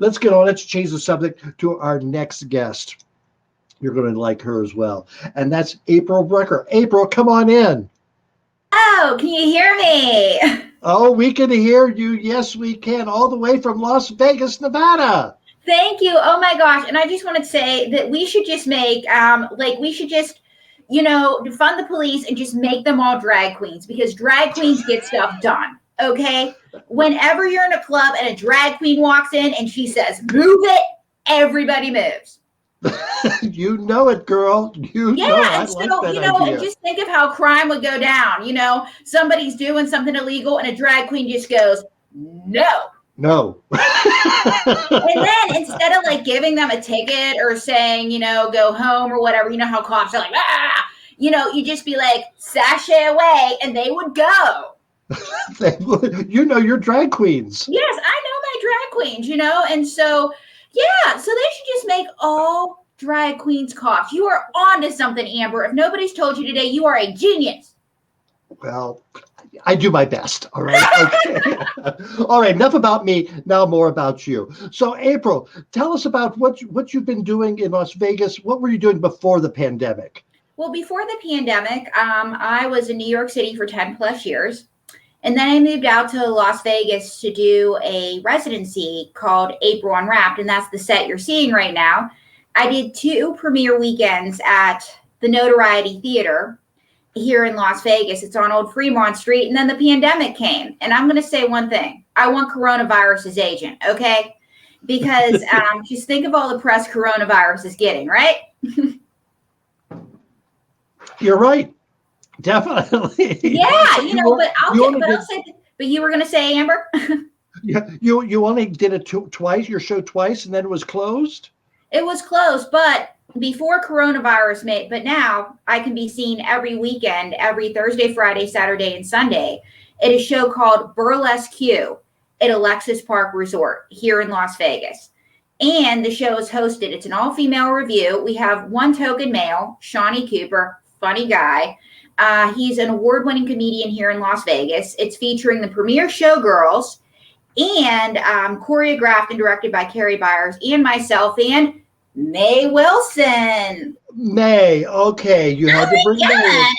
let's get on. Let's change the subject to our next guest. You're going to like her as well. And that's April Brucker. April, come on in. Oh, can you hear me? Oh, we can hear you. Yes, we can. All the way from Las Vegas, Nevada. Thank you. Oh my gosh. And I just want to say that we should just make, we should just, defund the police and just make them all drag queens because drag queens get stuff done. Okay. Whenever you're in a club and a drag queen walks in and she says, move it, everybody moves. You know it, girl. You know it. I like that idea. And just think of how crime would go down. Somebody's doing something illegal and a drag queen just goes, no. No. And then instead of giving them a ticket or saying, go home or whatever, how cops are like, you just be like, sashay away, and they would go. They would. You're drag queens. Yes, I know my drag queens, and so, yeah, so they should just make all drag queens cops. You are onto something, Amber. If nobody's told you today, you are a genius. Well, I do my best. All right. Okay. All right. Enough about me. Now more about you. So, April, tell us about what you've been doing in Las Vegas. What were you doing before the pandemic? Well, before the pandemic, I was in New York City for 10 plus years. And then I moved out to Las Vegas to do a residency called April Unwrapped. And that's the set you're seeing right now. I did 2 premiere weekends at the Notoriety Theater here in Las Vegas. It's on Old Fremont Street. And then the pandemic came. And I'm going to say one thing. I want coronavirus's agent, okay? Because just think of all the press coronavirus is getting, right? You're right. Definitely. Yeah, but you were going to say, Amber? Yeah, you only did it twice, your show twice, and then it was closed? It was closed, but before coronavirus but now I can be seen every weekend, every Thursday, Friday, Saturday, and Sunday at a show called Burlesque Q at Alexis Park Resort here in Las Vegas. And the show is hosted. It's an all-female review. We have one token male, Shawnee Cooper, funny guy. He's an award-winning comedian here in Las Vegas. It's featuring the premier showgirls and choreographed and directed by Carrie Byers and myself and May Wilson. May, okay. You had to bring May.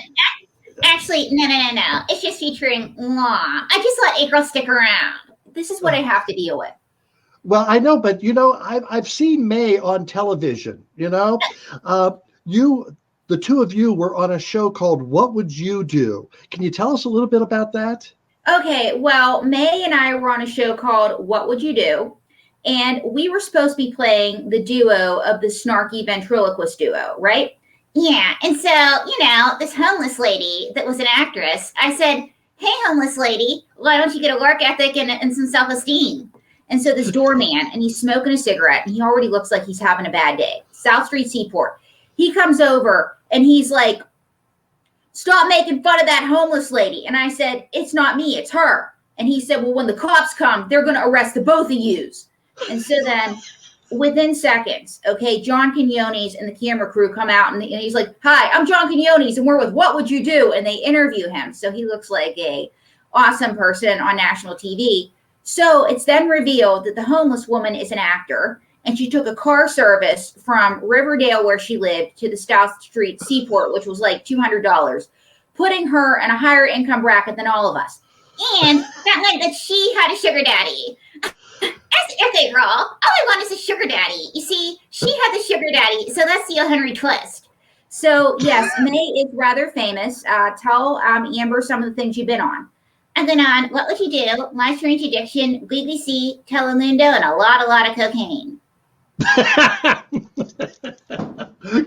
Actually, no. It's just featuring Law. I just let April stick around. This is what I have to deal with. Well, I know, but I've seen May on television. The two of you were on a show called What Would You Do? Can you tell us a little bit about that? Okay, well, May and I were on a show called What Would You Do? And we were supposed to be playing the duo of the snarky ventriloquist duo, right? Yeah, and so, this homeless lady that was an actress, I said, hey, homeless lady, why don't you get a work ethic and some self-esteem? And so this doorman, and he's smoking a cigarette, and he already looks like he's having a bad day. South Street Seaport. He comes over, and he's like, stop making fun of that homeless lady. And I said, it's not me, it's her. And he said, well, when the cops come, they're going to arrest the both of yous. And so then within seconds, okay, John Quinones and the camera crew come out and he's like, hi, I'm John Quinones and we're with What Would You Do? And they interview him. So he looks like a awesome person on national TV. So it's then revealed that the homeless woman is an actor. And she took a car service from Riverdale, where she lived, to the South Street Seaport, which was like $200, putting her in a higher income bracket than all of us. And that meant that she had a sugar daddy. Okay, girl, all I want is a sugar daddy. You see, she had the sugar daddy, so that's the Henry twist. So, yes, May is rather famous. Tell Amber some of the things you've been on. I've been on What Would You Do, My Strange Addiction, BBC, Telemundo, and a lot of cocaine.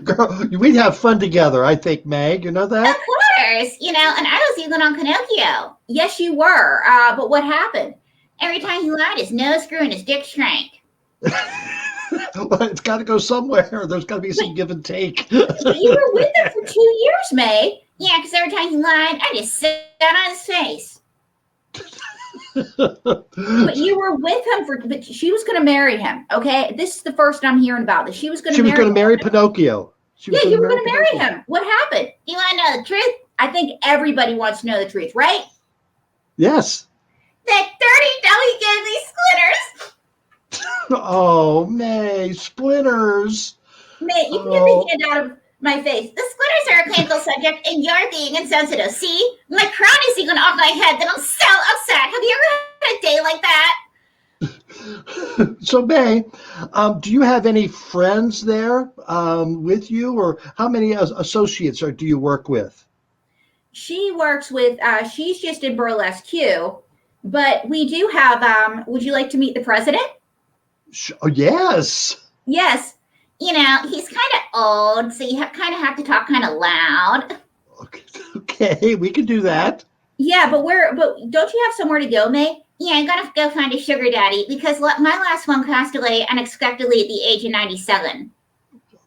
Girl, we'd have fun together, I think, Meg. You know that? Of course. And I was even on Pinocchio. Yes, you were. But what happened? Every time he lied, his nose grew and his dick shrank. Well, it's got to go somewhere. There's got to be some give and take. You were with him for 2 years, May. Yeah, because every time he lied, I just sat on his face. But you were with him but she was going to marry him. Okay, this is the first I'm hearing about this. She was going to marry Pinocchio. You were going to marry him. What happened? You want to know the truth? I think everybody wants to know the truth, right? Yes. That dirty dummy gave me splitters. Oh, May, splinters. May, you can get the Oh, hand out of my face. The splinters are a clinical subject, and you're being insensitive. See? My crown is even off my head, that I'm so upset. Have you ever had a day like that? so May, do you have any friends there with you, or how many associates do you work with? She works with, she's just in burlesque Q, but we do have, would you like to meet the president? Oh, yes. Yes. You know, he's kind of old, so you kind of have to talk kind of loud. Okay, we can do that. Yeah, but don't you have somewhere to go, May? Yeah, I gotta go find a sugar daddy because my last one passed away unexpectedly at the age of 97.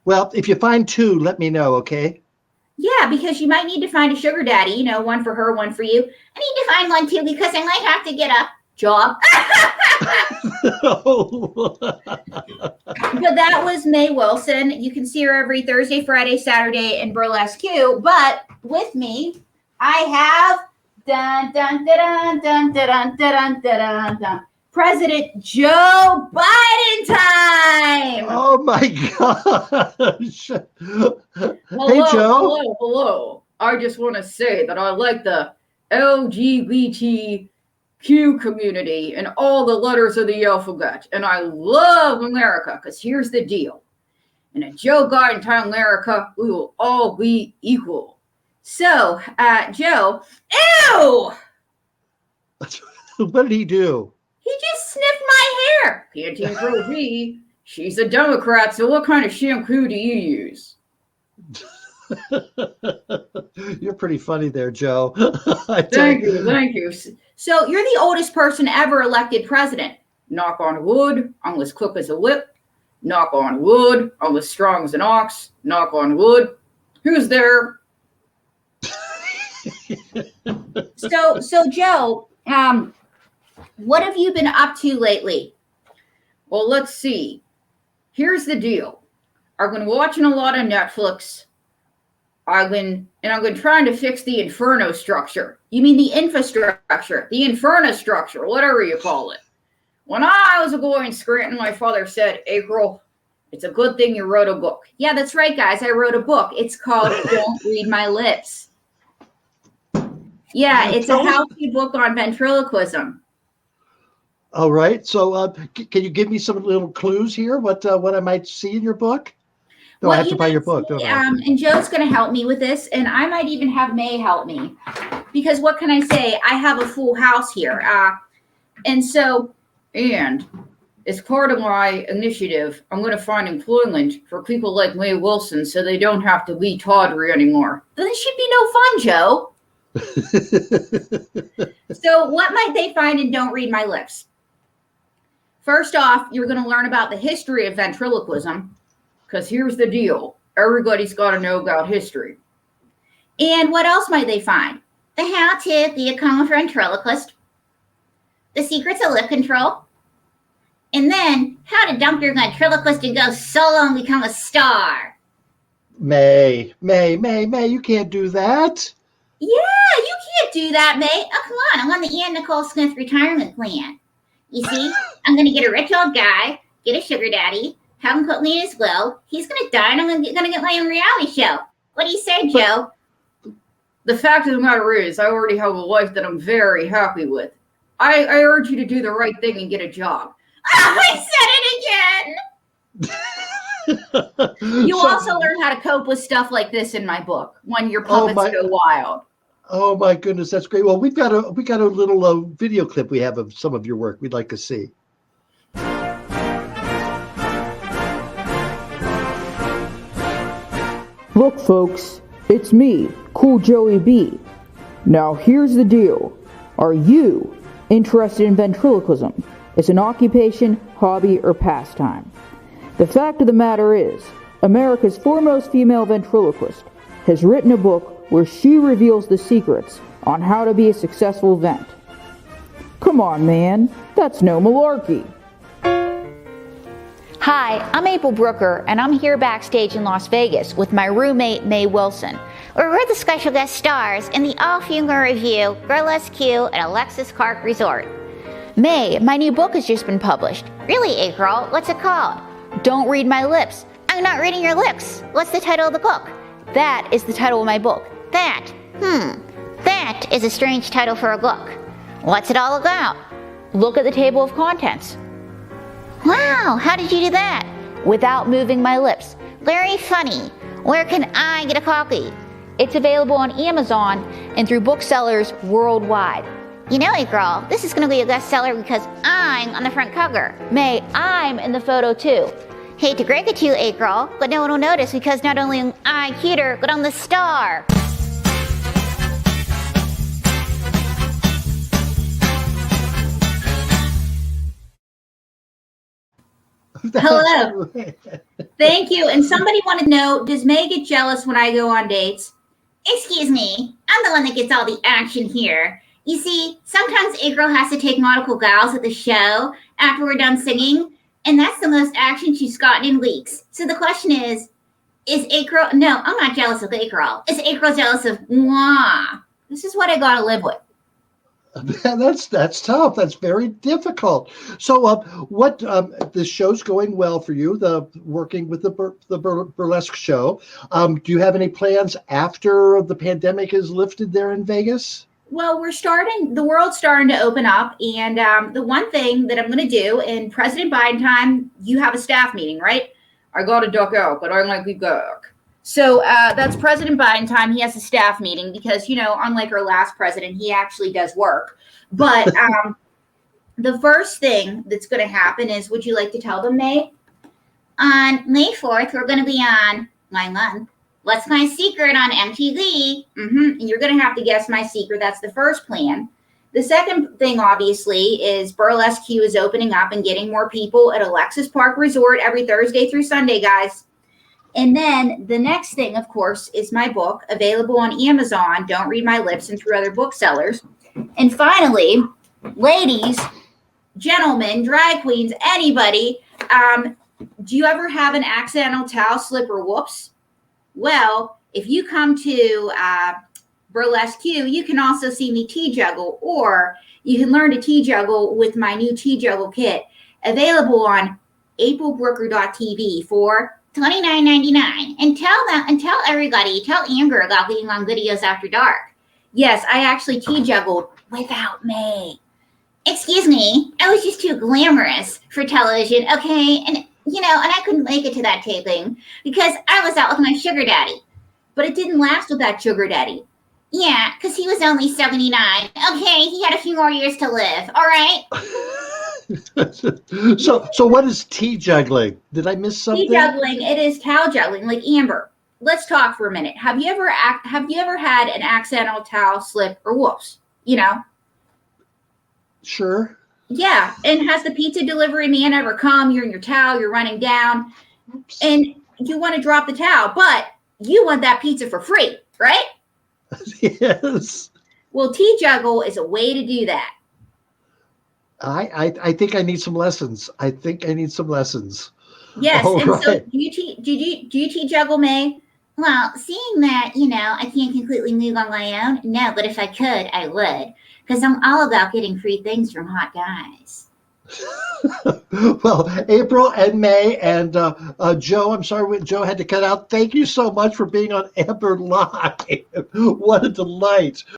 Well, if you find two, let me know, okay? Yeah, because you might need to find a sugar daddy, you know, one for her, one for you. I need to find one too because I might have to get a job. But that was May Wilson. You can see her every Thursday, Friday, Saturday in Burlesque Q. But with me, I have dun dun dun dun dun dun dun dun dun President Joe Bidentime. Oh my gosh. Hello, Hey, Joe. hello. I just want to say that I like the LGBTQ community and all the letters of the alphabet. And I love America because here's the deal. In a Joe Bidentime America, we will all be equal. So, Joe, ew! What did he do? He just sniffed my hair. Canteen Pro V. She's a Democrat, so what kind of shampoo do you use? You're pretty funny there, Joe. Thank you. So you're the oldest person ever elected president. Knock on wood, I'm as quick as a whip. Knock on wood, I'm as strong as an ox. Knock on wood. Who's there? So Joe, what have you been up to lately? Well, let's see. Here's the deal. I've been watching a lot of Netflix. I've been trying to fix the inferno structure. You mean the infrastructure, the inferno structure, whatever you call it. When I was a boy in Scranton, my father said, April, it's a good thing you wrote a book. Yeah, that's right, guys. I wrote a book. It's called Don't Read My Lips. Yeah, it's a how-to book on ventriloquism. All right. So can you give me some little clues here? What I might see in your book? No, I have to buy your book, don't I? And Joe's going to help me with this, and I might even have May help me. Because what can I say? I have a full house here. And as part of my initiative, I'm going to find employment for people like May Wilson so they don't have to be tawdry anymore. This should be no fun, Joe. So what might they find in Don't Read My Lips? First off, you're going to learn about the history of ventriloquism, because here's the deal. Everybody's got to know about history. And what else might they find? The how to become a ventriloquist, the secrets of lip control, and then how to dump your ventriloquist and go solo and become a star. May, you can't do that. Yeah, you can't do that, May. Oh, come on. I'm on the Ann Nicole Smith retirement plan. You see, I'm going to get a rich old guy, get a sugar daddy, have him put me in his will. He's going to die, and I'm going to get my own reality show. What do you say, Joe? The fact of the matter is, I already have a life that I'm very happy with. I urge you to do the right thing and get a job. Oh, I said it again! You also learn how to cope with stuff like this in my book, When Your Puppets Go Wild. Oh my goodness, that's great. Well, we got a little video clip we have of some of your work we'd like to see. Look, folks, it's me, Cool Joey B. Now, here's the deal. Are you interested in ventriloquism? It's an occupation, hobby, or pastime. The fact of the matter is, America's foremost female ventriloquist has written a book where she reveals the secrets on how to be a successful vent. Come on, man, that's no malarkey. Hi, I'm April Brucker, and I'm here backstage in Las Vegas with my roommate, May Wilson, where we're the special guest stars in the all-female review Burlesque Q at Alexis Park Resort. May, my new book has just been published. Really, April? What's it called? Don't Read My Lips. I'm not reading your lips. What's the title of the book? That is the title of my book. That is a strange title for a book. What's it all about? Look at the table of contents. Wow, how did you do that? Without moving my lips. Very funny. Where can I get a copy? It's available on Amazon and through booksellers worldwide. You know, April, this is going to be a bestseller because I'm on the front cover. May, I'm in the photo too. Hate to break it to you, April, but no one will notice because not only am I cuter, but I'm the star. Hello. Thank you. And somebody wanted to know, does May get jealous when I go on dates? Excuse me, I'm the one that gets all the action here. You see, sometimes April has to take nautical gals at the show after we're done singing, and that's the most action she's gotten in weeks. So the question is April, no, I'm not jealous of April. Is April jealous of moi? This is what I gotta live with. That's tough. That's very difficult. So, what the show's going well for you? The working with the burlesque show. Do you have any plans after the pandemic is lifted there in Vegas? Well, the world's starting to open up. And the one thing that I'm going to do in President Bidentime, you have a staff meeting, right? I got to duck out, but I'm like, we duck. So that's President Bidentime. He has a staff meeting because, unlike our last president, he actually does work. But the first thing that's going to happen is, would you like to tell them, May? On May 4th, we're going to be on my month. What's my secret on MTV? And you're going to have to guess my secret. That's the first plan. The second thing, obviously, is Burlesque Q is opening up and getting more people at Alexis Park Resort every Thursday through Sunday, guys. And then the next thing, of course, is my book, available on Amazon, Don't Read My Lips, and through other booksellers. And finally, ladies, gentlemen, drag queens, anybody, do you ever have an accidental towel slip or whoops? Well, if you come to Burlesque Q, you can also see me tea juggle, or you can learn to tea juggle with my new tea juggle kit, available on aprilbrucker.tv for $29.99. And tell everybody, tell Amber about being on Videos After Dark. Yes, I actually tea juggled without May. Excuse me, I was just too glamorous for television, okay? And I couldn't make it to that taping because I was out with my sugar daddy. But it didn't last with that sugar daddy. Yeah, because he was only 79. Okay, he had a few more years to live, all right? So what is tea juggling? Did I miss something? Tea juggling, it is towel juggling, like Amber. Let's talk for a minute. Have you ever had an accidental towel slip or whoops? Sure. Yeah, and has the pizza delivery man ever come? You're in your towel, you're running down, and you want to drop the towel, but you want that pizza for free, right? Yes. Well, tea juggle is a way to do that. I think I need some lessons. Yes, All and right. so do you tea juggle, May? Well, seeing that, I can't completely move on my own, no, but if I could, I would. Because I'm all about getting free things from hot guys. Well, April and May and Joe, I'm sorry Joe had to cut out. Thank you so much for being on Amber Live. What a delight.